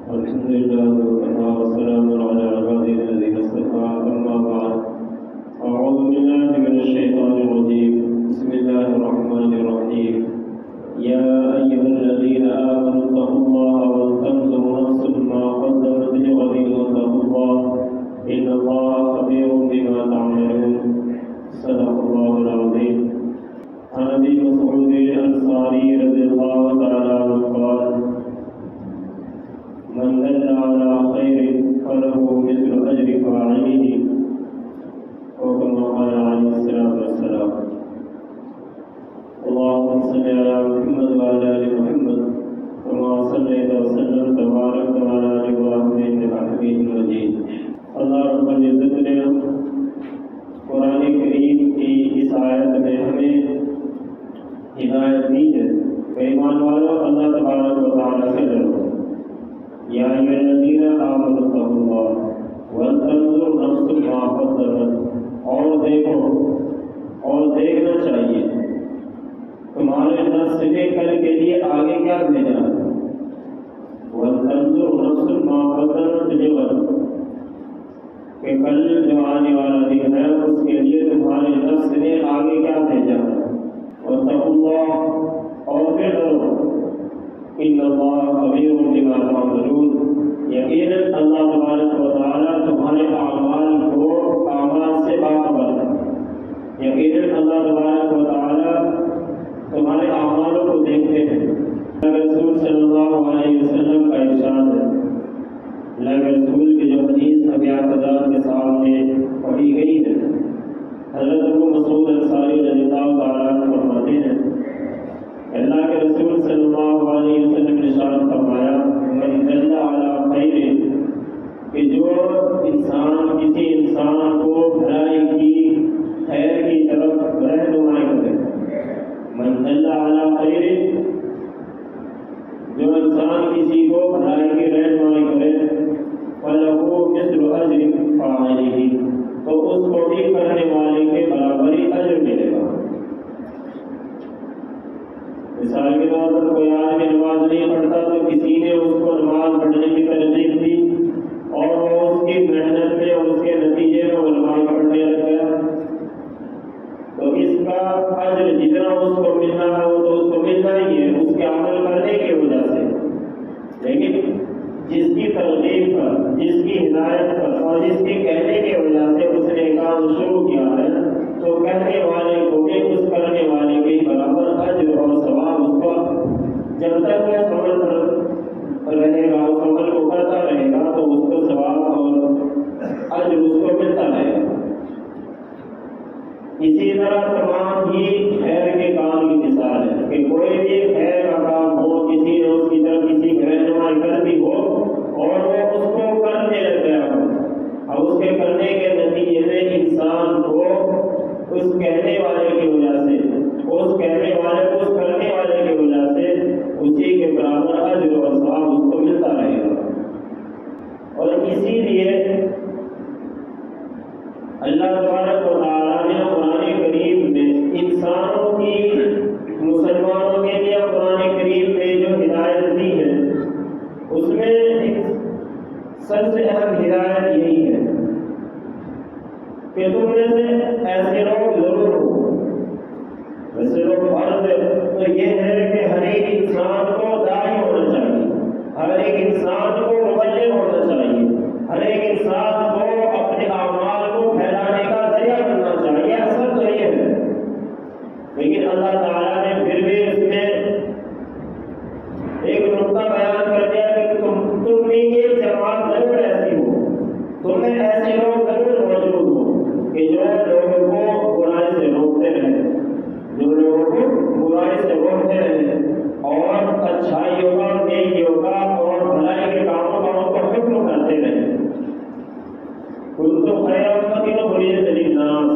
الحمد لله وكفى وسلام على عباده الذين اصطفى أما بعد أعوذ بالله من الشيطان الرجيم بسم الله الرحمن الرحيم يا أيها الذين آمنوا اتقوا الله ولتنظر نفس ما قدمت لغد واتقوا الله إن الله خبير بما تعملون صدق الله العظيم. عن أبي مسعود الأنصاري رضي الله تعالى عنه قال من دل على خير فله مثل أجر فاعله وكما قال عليه الصلاة والسلام. اللهم صل على محمد وعلى آل محمد كما صليت وسلمت وباركت على آل إبراهيم إنك حميد مجيد. اللہ رب العزت نے قرآن کریم کی اس آیت میں ہمیں ہدایت دی ہے کہ ایمان والو اللہ تبارک و تعالیٰ سے ڈرو. یا ایھا الذین آمنوا اتقوا اللہ ولتنظر نفس ما قدمت، اور دیکھو اور دیکھنا چاہیے تمہارے نفس نے کل کے لیے آگے کیا بھیجا ہے. ولتنظر نفس ما قدمت لغد، کہ کل جو آنے والا دن ہے اس کے لیے تمہارے نفس نے آگے کیا بھیجا ہے. واتقوا اللہ، اور پھر ڈرو. ان اللہ خبیر بما تعملون، یقیناً اللہ تبارک و تعالیٰ تمہارے اعمال سے باخبر ہے. یقیناً اللہ تبارک و تعالیٰ تمہارے اعمالوں کو دیکھتے ہیں. رسول صلی اللہ علیہ وسلم کا ارشاد ہے. اللہ کے رسول کی جو حدیث ہمیں حضرات کے سامنے پڑھی گئی ہے، حضرت ابو مسعود انصاری رضی اللہ تعالیٰ عنہ فرماتے ہیں اللہ کے رسول صلی اللہ علیہ وسلم نے ارشاد فرمایا من دل علی خیر، کہ جو انسان کسی انسان کو بھلائی کی خیر کی طرف رہنمائی کرے. من دل علی خیر، جو انسان کسی کو بھلائی کی رہنمائی کرے فَلَهُ مِثْلُ أَجْرِ فَاعِلِهِ، تو اس کو بھی کرنے والے کے برابر ہی اجر ملے گا. مثال کے طور پر کوئی آدمی نماز نہیں پڑھتا تو کسی نے اس کو نماز پڑھنے کی ترغیب دی اور وہ اس کی محنت میں اور اس کے نتیجے میں وہ نماز پڑھنے لگ گیا، تو اس کا اجر جتنا اس کو ملنا ہے وہ تو اس کو ملنا ہی ہے اس کے عمل کرنے کی وجہ سے. لیکن جس کی ترغیب پر، جس کی ہدایت پر اور جس کی کہنے کی وجہ سے اس نے کام شروع کیا ہے تو کہنے والے کو بھی اس کرنے والے کے برابر اجر اور ثواب اس کو، جب تک وہ عمل رہے گا، اس عمل کو کرتا رہے گا تو اس کو ثواب اور اجر اس کو ملتا رہے گا. اسی طرح تمام ہی خیر کے کام کی مثال ہے کہ کوئی بھی خیر کا کام ہو، کسی نے اس کی طرف کسی کی رہنمائی کر دی ہو اور وہ اس کو کرنے لگ گیا ہو، اور اس کے کرنے کے نتیجے میں انسان کو اس کہنے والے کی وجہ سے، اس کہنے والے کو اس کرنے والے کی وجہ سے اسی کے برابر اجر اور ثواب اس کو ملتا رہے گا. اور اسی لیے اللہ تبارک و تعالیٰ نے قرآن کریم میں انسانوں کی، مسلمانوں کے لیے قرآن کریم میں جو ہدایت دی ہے اس میں سب سے اہم ہدایت یہی ہے کہ تم میں سے ایسے لوگ ضرور ہو. ویسے لوگ فرض تو یہ ہے کہ ہر ایک انسان کو داعی ہونا چاہیے، ہر ایک انسان کو مبلغ ہونا چاہیے، ہر ایک انسان کو اپنے اعمال کو پھیلانے کا ذریعہ بننا چاہیے. اصل تو یہ ہے. لیکن اللہ تعالیٰ نے پھر بھی اس میں ایک نقطہ بیان کر دیا کہ تم میں یہ جماعت ضرور ایسی ہو، تم میں ایسے لوگ ضرور موجود ہو کہ جو لوگوں کو برائی سے روکتے رہے، جو لوگوں کو برائی سے روکتے رہے اور اچھائیوں کا، نیکیوں کا اور بھلائی کے کاموں کا ان کو حکم کرتے رہے. کنتم خیر امۃ اخرجت للناس،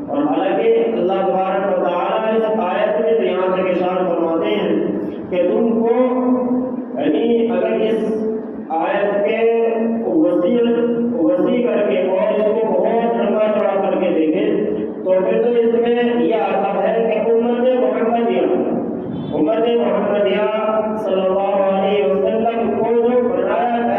اور حالانکہ اللہ تبارک و تعالیٰ اس آیت میں یہاں تک ارشاد فرماتے ہیں کہ تم کو، یعنی اگر اس آیت کے وسیع کر کے اور اس کو بہت لمبا چوڑا کر کے دیکھیں تو پھر تو اس میں یہ آتا ہے کہ امت محمدیہ صلی اللہ علیہ وسلم کو جو بنایا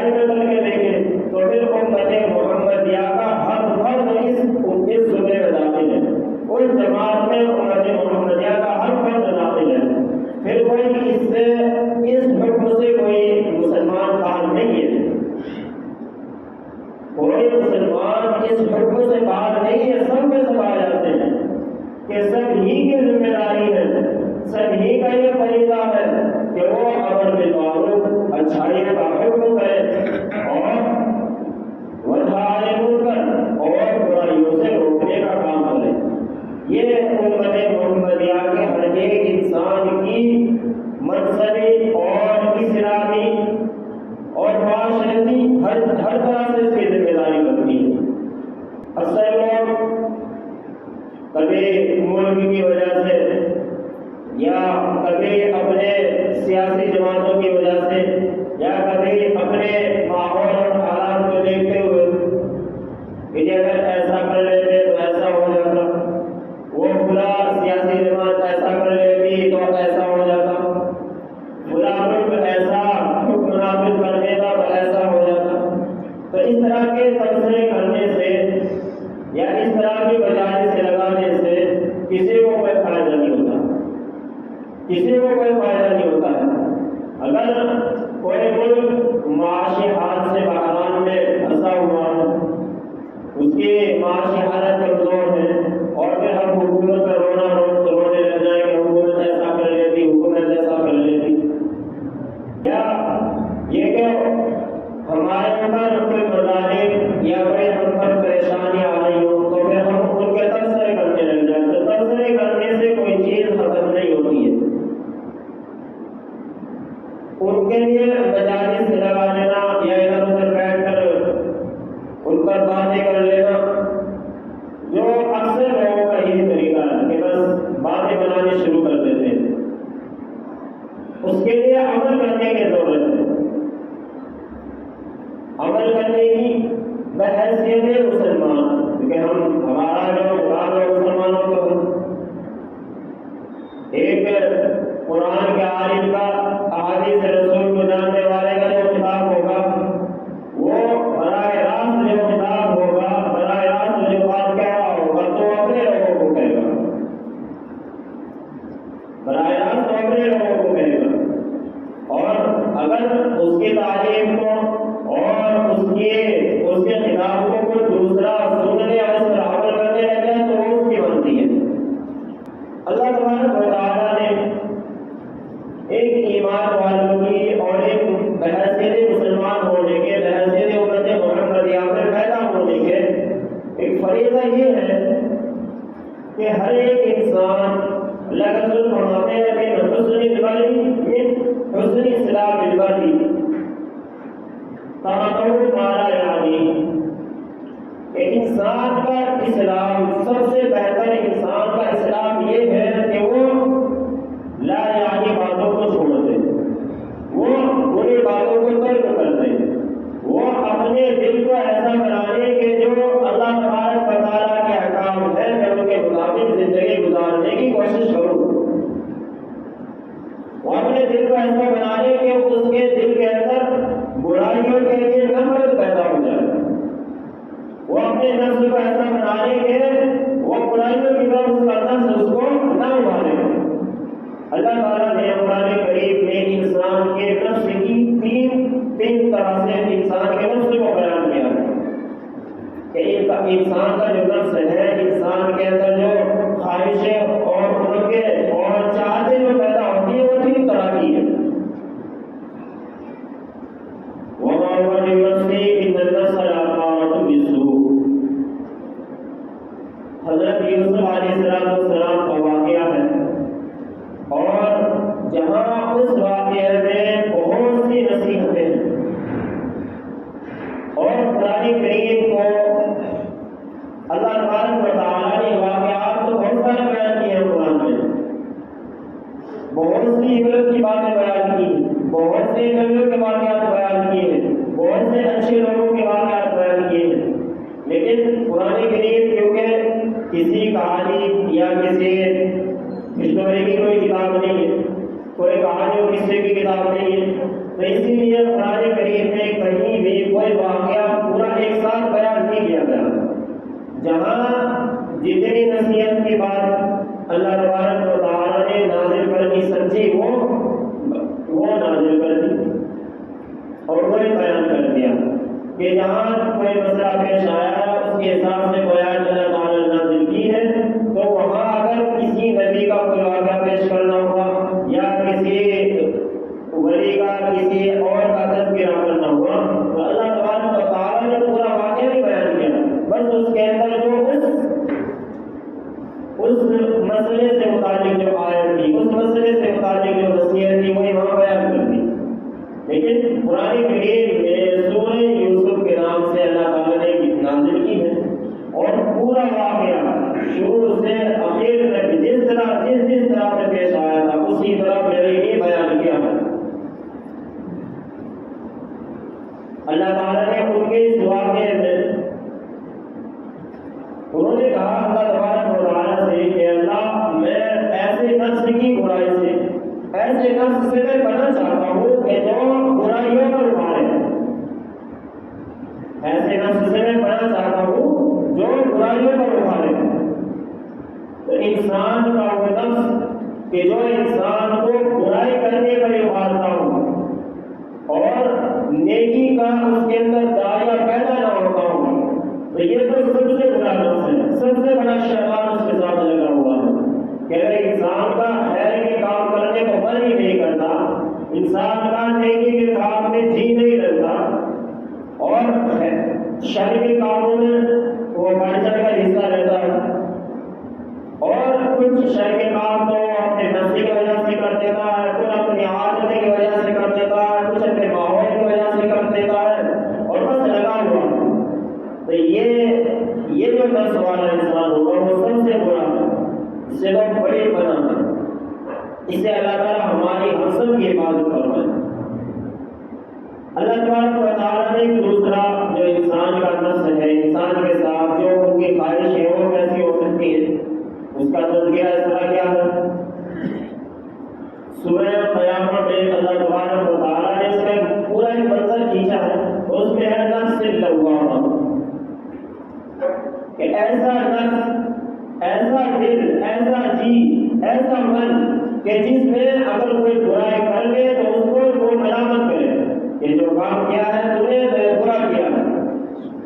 گہرائی میں کر کے دیکھیں تو پھر امت محمدیہ کا ہر فرد اس زمرے میں داخل ہے، اس جماعت میں امت محمدیہ کا ہر فرد داخل ہے۔ پھر کوئی اس حکم سے کوئی مسلمان باہر نہیں ہے، کوئی مسلمان اس حکم سے باہر نہیں ہے، سب میں سب آ جاتے ہیں کہ سب ہی کی ذمہ داری ہے، سب ہی کا یہ فریضہ ہے کہ وہ امر بالمعروف اچھائی کا حکم کرے اور ونہی عن المنکر اور برائیوں سے روکنے کا کام کرے۔ یہ امت محمدیہ کے ہر ایک انسان کی مذہبی اور اسلامی اور معاشرتی ہر طرح سے اس کی ذمہ داری بنتی ہے۔ اکثر لوگ کبھی ملک کی وجہ سے یا کبھی اپنے سیاسی جماعتوں کی وجہ سے یا کبھی اپنے ماحول اور حالات کو دیکھتے ہوئے کہ اگر ایسا کر لیتے تو ایسا ہو جاتا، وہ فلاں سیاسی جماعت ایسا کر لیتی تو ایسا ہو جاتا، فلاں ملک ایسا حکم نافذ کر دیتا تو ایسا ہو جاتا۔ تو اس طرح کے تبصرے کرنے سے یا اس طرح کی مجالس سے لگانے سے کسی کو کوئی فائدہ نہیں ہوتا، کسی کو کوئی فائدہ نہیں ہوتا ہے۔ اگر کوئی ملک معاشی حالت سے بحران میں پھنسا ہوا ہے، اس کی معاشی حالت کمزور ہے اور پھر ہم حکومت کا رونے لگ جائیں کہ حکومت ایسا کر لیتی، حکومت ایسا کر لیتی، یا یہ کہ ہمارے اوپر کوئی مظالم یا کوئی ہم پر پریشانی آ رہی ہو تو پھر ہم ان کے تبصرے کرنے لگ جائیں۔ تو تبصرے کرنے سے کوئی چیز ختم نہیں ہوتی ہے۔ ان کے لیے مجالس لگا لینا یا ادھر ادھر بیٹھ کر ان پر باتیں کر لینا، جو اکثر لوگوں کا یہی طریقہ ہے کہ بس باتیں بنانی شروع کر دیتے ہیں، اس کے لیے عمل کرنے کی ضرورت ہے۔ عمل کرنے کی بحیثیت مسلمان، کیونکہ ہمارا جو قرآن ہے مسلمانوں کو ایک قرآن کے عالم کا احادیث رسول کو جاننے والے کا جو خطاب ہوگا وہ براہ راست جو خطاب ہوگا، براہ راست جو بات کہہ رہا ہوگا تو اپنے لوگوں کو کہے گا، براہ راست اپنے لوگوں کو کہے گا۔ اور اگر اس کی تعلیم کو اور اس کے خطاب کو کوئی دوسرا سننے اور اس پر عمل کرنے لگے تو وہ اس کی مرضی ہے۔ اللہ تبارک و تعالیٰ نے ایک ایمان والوں کی اور ایک بحیثیت مسلمان ہونے کے، بحیثیت امت محمدیہ میں پیدا ہونے کے ایک فریضہ یہ ہے کہ ہر ایک انسان اللہ کا رسول فرماتے ہیں کہ حسن اسلام البری تمام مارا یعنی کہ انسان کا اسلام، سب سے بہتر انسان کا اسلام یہ ہے کہ وہ لا یعنی باتوں کو چھوڑ دے، وہ بری باتوں کو ترک کر دے، وہ اپنے دل کو ایسا بنانے کہ جو اللہ تبارک و تعالیٰ کے احکام ہے میں ان کے مطابق زندگی گزارنے کی کوشش کروں۔ وہ اپنے دل کو ایسا بنانے کہ اس کے دل کے اندر برائیوں کے لیے نفرت پیدا ہو جائے، وہ اپنے نفس کو ایسا بنانے کہ وہ برائیوں کی طرف اس کا نفس اس کو نہ ابھارے۔ اللہ تعالیٰ نے قرآن کریم میں انسان کے نفس کی تین طرح سے انسان کے نفس کو بیان کیا ہے کہ انسان کا جو نفس ہے، انسان کے اندر جو خواہشیں اور امنگیں اور چاہتیں جو پیدا ہوتی ہیں وہ تین طرح کی ہے۔ وَمَا هُوَ بِنَفْسِهِ إِنَّ النَّفْسَ لَأَمَّارَةٌ بِالسُّوءِ۔ حضرت یوسف علیہ السلام کا واقعہ ہے اور جہاں اس واقعے میں بہت سی نصیحتیں ہیں اور قرآن کریم کو اللہ تبارک و تعالیٰ نے واقعات تو بہت سارے بیان کیے ہیں قرآن میں، بہت سی عبرت کی باتیں بیان کی، بہت سے نبیوں کے واقعات بیان کیے ہیں، بہت سے اچھے لوگوں کے واقعات بیان کیے ہیں، لیکن قرآن کریم کیونکہ کسی کہانی یا کسی ہسٹوری کی کوئی کتاب نہیں ہے، کوئی کہانی اور قصے کی کتاب نہیں ہے، تو اسی لیے قرآن کریم میں کہیں کوئی واقعہ پورا ایک ساتھ بیان نہیں کیا گیا. جہاں جتنی نصیحت کی بات اللہ تبارک و تعالیٰ نے نازل کرنی سمجھی وہ نازل کر دی اور وہی بیان کر دیا کہ جہاں کوئی مسئلہ پیش آیا اس کے حساب سے کوئی آیت اللہ تعالیٰ نے نازل کی ہے تو وہاں اگر کسی نبی کا کوئی واقعہ پیش کرنا ہوا یا کسی ولی کا کسی اور کا تذکرہ کرنا ہوا تو اللہ تبارک و تعالیٰ نے پورا واقعہ نہیں بیان کیا، بس اس کے اندر جو اس مسئلے سے متعلق جو آیت تھی، اس مسئلے سے متعلق جو نصیحت تھی وہی وہاں بیان کر دی. لیکن قرآن کریم میں سورہ یوسف کے نام سے اللہ تعالیٰ نے نازل کی ہے اور پورا واقعہ شروع سے اخیر تک جس طرح سے پیش آیا تھا اسی طرح میرے ہی بیان کیا ہے. اللہ تعالیٰ نے ان کے اس واقعے میں انہوں نے کہا اللہ تبارک و تعالیٰ سے کہ اللہ میں ایسے نفس کی برائی سے، ایسے نفس سے میں بننا چاہتا ہوں کہ جو برائیوں پر ابھارے، ایسے نفس سے میں بننا چاہتا ہوں جو برائیوں پر ابھارے. تو انسان کا وہ نفس کہ جو انسان کو برائی کرنے پر ابھارتا ہوں اور نیکی کا اس کے اندر دائرہ پیدا نہ ہوتا ہوں، تو یہ تو سب سے بڑا نفس ہے، سب سے بڑا شیطان اس کے ساتھ لگا ہوا ہے کہ اگر انسان کا خیر کے کام کرنے کو من ہی نہیں کرتا، انسان کا نیکی کے کام میں جی نہیں رہتا اور شر کے کاموں میں وہ بڑھ چڑھ کر حصہ لیتا ہے اور کچھ شر کے کام تو اپنے نفس کی وجہ سے کر دیتا ہے، کچھ اپنی عادت کی وجہ سے کر دیتا ہے، کچھ اپنے ماحول کی وجہ سے کر دیتا ہے اور بس لگا ہوا ہے. تو یہ جو نفس والا انسان ہوگا وہ سب سے برا ہے، اس سے لوگ بڑے بنا ہے. اس سے اللہ تعالیٰ ہماری ہم سب کی حفاظت فرمائے. اللہ تبارک و تعالیٰ نے ایک دوسرا جو انسان کا نفس ہے، انسان کے ساتھ جو ان کی خواہش ہے وہ کیسی ہو سکتی ہے، اس کا تذکرہ اس طرح کیا ہے. سورہ قیامہ میں اللہ تبارک و تعالیٰ نے اس کا پورا ایک منظر کھینچا ہے، اس میں ہے نفس لوامہ کہ ایسا نفس، ایسا دل، ایسا جی، ایسا من کہ جس میں اگر کوئی برائی کر لے تو اس کو وہ ملامت کرے کہ جو کام کیا ہے تم نے برا کیا ہے.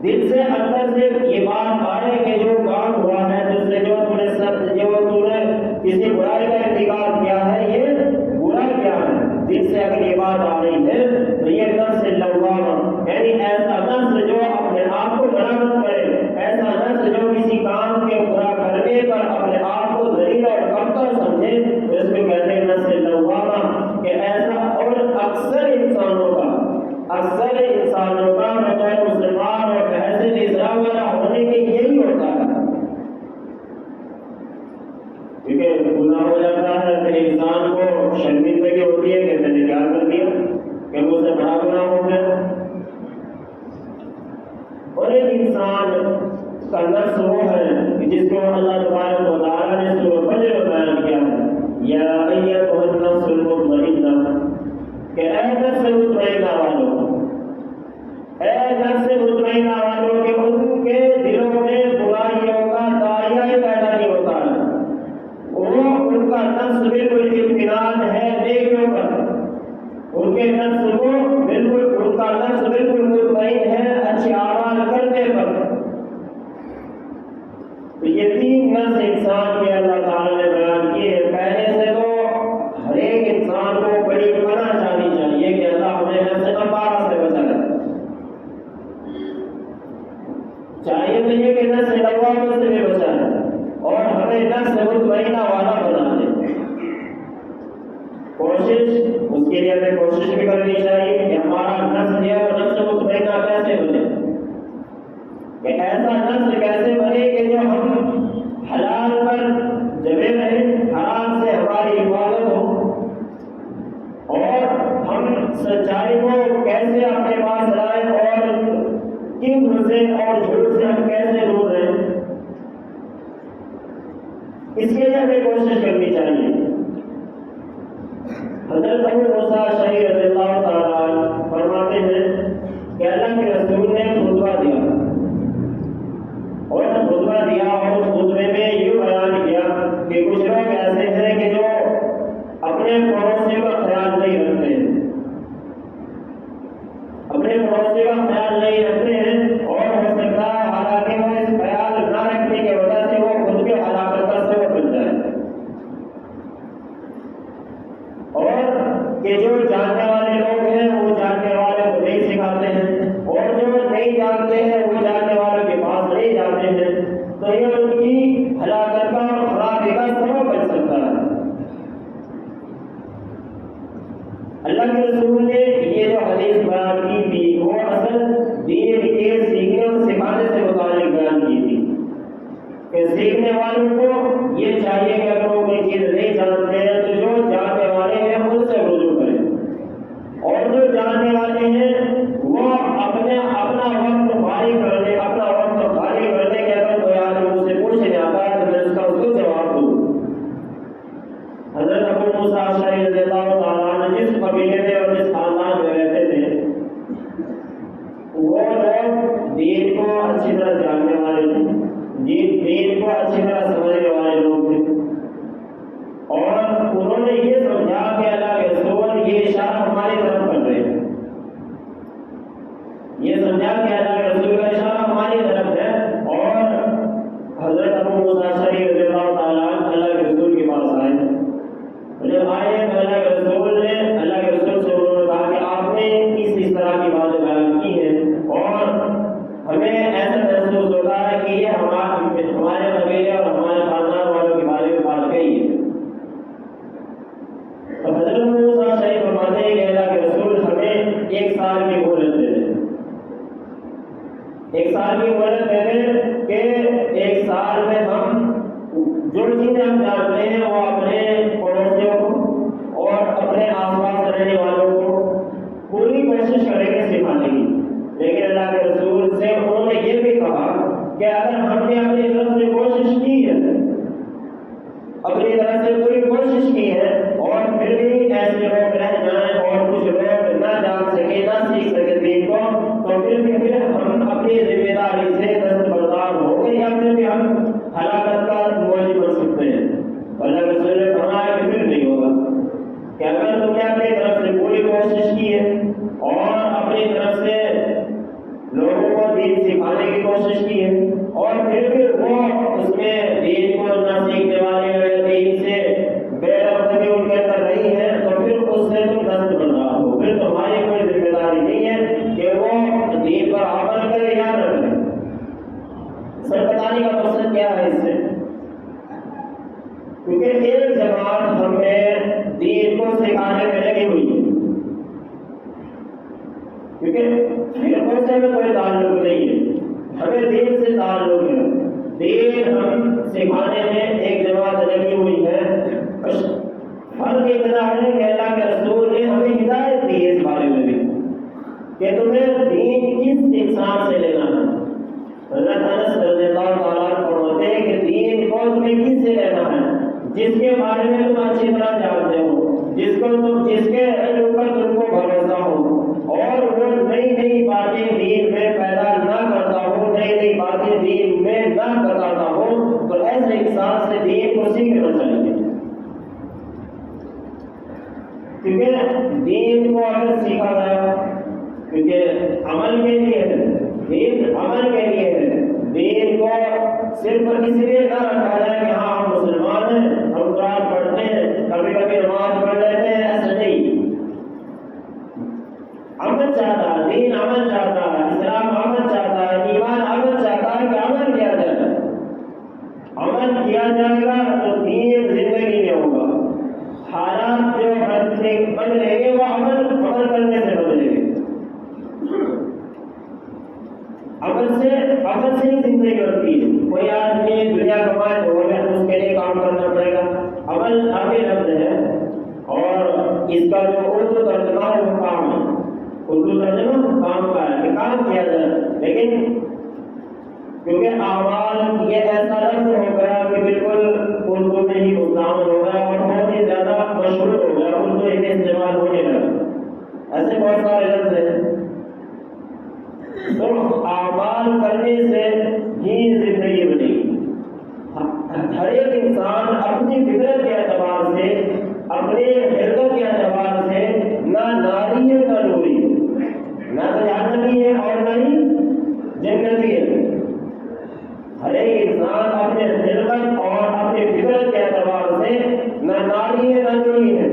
دل سے اندر سے یہ بات آئے کہ جو کام ہوا ہے جس سے جو تم نے کسی برائی کا ارتکاب کیا ہے یہ برا کیا ہے، دل سے اگر یہ بات آ رہی ہے تو یہ نفس لوامہ یعنی ایسا نفس جو اپنے آپ کو ملامت کرے، ایسا نفس جو کسی کام کے برا کرنے پر اپنے آپ کو ذلیل اور کمتر سمجھے تو اس کو کہتے ہیں نفس لوامہ. کہ ایسا اور اکثر انسانوں کا بطور مسلمان اور بحث اسلام والا ہونے کے یہی ہوتا ہے، کیونکہ گناہ ہو جاتا ہے پھر انسان کو شرمندگی ہوتی ہے کہ میں نے کیا کر دیا، کہ مجھ سے بڑا گناہ ہو گیا. اور ایک انسان کا نفس وہ ہے جس کو اللہ تبارک و تعالیٰ نے سورہ فجر بیان کیا ہے، یا ایتھا النفس المطمئنہ کہ اے نفس مطمئنہ والوں، اے نفس مطمئنہ والوں کہ ان کے دلوں میں برائیوں کا دائرہ ہی پیدا نہیں ہوتا ہے، وہ ان کا نفس بالکل اطمینان ہے نیکیوں پر، ان کے نفس کو بالکل ان کا نفس بالکل مطمئن ہے اچھے اعمال کرنے پر. تو یہ تین نفس انسان کے اللہ تعالیٰ نے بیان کیے. پہلے سے تو ہر ایک انسان کو بڑی پناہ چاہنی چاہیے کہ اللہ ہمیں نفس امارہ سے بچائے، چاہیے تو یہ کہ نفس لوامہ سے بھی بچائے اور ہمیں نفس مطمئنہ والا بنا دے. کوشش اس کے لیے ہمیں کوشش بھی کرنی چاہیے کہ ہمارا نفس ہے وہ نفس مطمئنہ کیسے بنے، کہ ایسا نفس کیسے بنے کہ جو ہم حلال پر جمے رہیں، حرام سے ہماری حفاظت ہو اور ہم سچائی کو کیسے اپنے پاس لائیں اور کبر سے اور جھوٹ سے ہم کیسے دور رہیں. اس کے لیے ہمیں کوشش کرنی چاہیے. حضرت ابو موسیٰ اشعری رضی اللہ تعالیٰ فرماتے ہیں کہ اللہ کے رسول نے خطبہ دیا اور خطبہ دیا اور اس خطبے میں یہ بیان کیا کہ کچھ لوگ ایسے ہیں کہ جو اپنے پڑوسی کا خیال نہیں رکھتے ہیں، اپنے پڑوسی کا خیال نہیں رکھتے ہیں، اور ہو سکتا ہے حالانکہ وہ اس خیال نہ رکھنے کی وجہ سے وہ خود کے ہلاکت کا سبب بن جائے، اور کہ جو جاننے والے لوگ ہیں وہ جاننے والوں کو نہیں سکھاتے ہیں، اور جو نہیں جانتے ہیں وہ جاننے والوں کے پاس نہیں جاتے ہیں، تو یہ ان کی ہلاکت کا اور خرابی کا سبب بن سکتا ہے۔ اللہ کے رسول نے یہ جو حدیث بیان کی تھی وہ اصل دین کے سیکھنے اور سکھانے سے متعلق بیان کی تھی کہ سیکھنے والوں کو یہ چاہیے کہ اگر وہ کوئی چیز نہیں جانتے ہیں تو جو جاننے والے ہیں ان سے رجوع کریں، اور جو جاننے والے ہیں وہ اپنا وقت خالی کرنے کے اگر کوئی آدمی مجھ سے پوچھنے آتا ہے تو میں اس کو جواب دوں۔ حضرت ابو موسیٰ اشعری رضی اللہ تعالیٰ عنہ جس قبیلے میں اور جس خاندان میں رہتے تھے وہ لوگ دین کو اچھی طرح جاننے والے تھے، دین کو اچھی طرح سمجھنے والے لوگ تھے، اور انہوں نے یہ سمجھا کہ اللہ کے رسول یہ اشارہ ہماری طرف کر رہے ہیں، یہ سمجھا کہ اللہ کے رسول کا اشارہ ہماری طرف ہے، اور حضرت ابو موسیٰ اشعری رضی اللہ تعالیٰ عنہ اللہ کے رسول کے پاس آئے، جب آئے تو اللہ کے رسول سے انہوں نے کہا کہ آپ نے اس طرح کی باتیں بیان کی ہیں اور ہمیں ایسا محسوس ہوتا ہے کہ یہ ہمارے قبیلے اور ہمارے خاندان والوں کے بارے میں بات کہی ہے۔ تو حضرت موسیٰ اشعری فرماتے ہیں کہ اللہ کے رسول ہمیں 1 سال کی مہلت دے دیں، 1 سال کی مہلت دے دیں کہ 1 سال میں ہم جو چیزیں ہم جانتے ہیں وہ اپنے پڑوسیوں کو اور اپنے آس پاس رہنے والوں کو پوری کوشش کریں گے سکھانے کی۔ لیکن اللہ کے رسول سے انہوں نے یہ بھی کہا کہ اگر ہم نے اپنی طرف سے کوشش کی ہے، اپنی طرف سے پوری کوشش کی ہے، اور پھر بھی ایسے لوگ رہ جائیں اور کچھ لوگ نہ جان سکے نہ سیکھ سکے دین کو، تو پھر ہم اپنی ذمہ داری سے دستبردار ہوں گے یا پھر بھی ہم ہلاکت کا موجب بن سکتے ہیں۔ اللہ کے رسول نے فرمایا کہ پھر نہیں ہوگا کہ اگر تم نے اپنی طرف سے پوری کوشش کی ہے اور اپنی طرف سے لوگوں کو دین سکھانے کی کوشش کی ہے، اور پھر بھی وہ اس میں دین کو نہ سیکھنے والے دین سے بے رغبتی ان کے اندر نہیں ہے، تو پھر اس سے تم دستبردار ہو، پھر تمہاری کوئی ذمہ داری نہیں ہے کہ وہ دین پر عمل کرے یا نہ کرے۔ سر بتانے کا مقصد کیا ہے اس سے؟ کیونکہ ایک جماعت ہمیں دین کو سکھانے میں لگی ہوئی ہے، کیونکہ فرقوں سے ہمیں کوئی تعلق نہیں ہے، ہمیں دین سے تعلق ہے، دین ہم سکھانے میں ایک جماعت لگی ہوئی ہے۔ فرق اتنا ہے کہ اللہ کے رسول نے ہمیں ہدایت دی ہے اس بارے میں بھی کہ تمہیں دین کس انسان سے لینا ہے۔ حضرت انس رضی اللہ تعالیٰ عنہ فرماتے ہیں کہ دین کو تمہیں کس سے لینا ہے؟ جس کے بارے میں تم اچھی طرح جانتے ہو، جس کے علم پر تم کو بھروسہ ہو، اور وہ نئی باتیں دین میں پیدا نہ کرتا ہو، نئی باتیں دین میں نہ بتاتا ہو، تو ایسے انسان سے دین کو سیکھنا چاہیے۔ کیونکہ دین کو اگر سیکھا گیا، کیونکہ عمل کے لیے ہے، دین عمل کے لیے ہے، دین کو صرف اس لیے نہ رکھا جائے کہ ہاں ہم مسلمان ہیں، ہم قرآن پڑھتے ہیں، کبھی نماز پڑھ لیتے ہیں، ایسا نہیں۔ عمل چاہتا ہے، دین عمل چاہتا ہے، اسلام عمل چاہتا ہے، ایمان عمل چاہتا ہے کہ عمل کیا جائے، عمل کیا جائے گا تو دین زندگی میں ہوگا، حالات جو بدلیں گے وہ عمل کرنے سے بدلیں گے، عمل سے ہی زندگی بنتی ہے۔ کوئی آدمی دنیا کمائے تو اس کے لیے کام کرنا پڑے گا، عمل آگے لفظ ہے، اور اس کا جو اردو ترجمہ ہے وہ کام ہے، اردو ترجمہ کام کا ہے کہ کام کیا جائے، لیکن کیونکہ اعمال یہ ایسا لفظ ہو گیا کہ بالکل اردو میں ہی مستعمل ہو گیا اور بہت ہی زیادہ مشہور ہو گیا، اردو میں استعمال ہونے لگا۔ ایسے بہت سارے لفظ ہیں تو اعمال کرنے سے ہی زندگی بنے گی۔ ہر ایک انسان اپنی فطرت کے اعتبار سے، اپنے خلقت کے اعتبار سے نہ ناری ہے نہ نوری ہے، نہ تو جہنمی ہے اور نہ ہی جنتی ہے۔ ہر ایک انسان اپنے خلقت اور اپنے فطرت کے اعتبار سے نہ ناری ہے نہ نوری ہے۔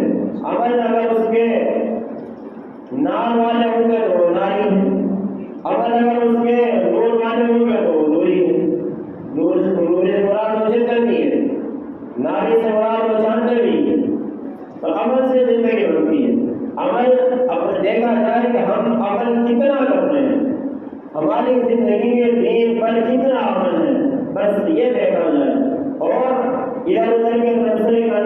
عمل اگر اس کے نار والے ہوں گے تو وہ ناری ہے، عمل اگر اس کے نور والے ہوں گے تو وہ نوری ہے۔ نور سے مراد وہ جنتی ہے، ناری سے مراد وہ جہنمی ہے۔ تو عمل سے زندگی بنتی ہے۔ عمل اب دیکھا جائے کہ ہم عمل کتنا کر رہے ہیں، ہماری زندگی میں دین پر کتنا عمل ہے، بس یہ دیکھا جائے۔ اور ادھر ادھر کے تبصرے کا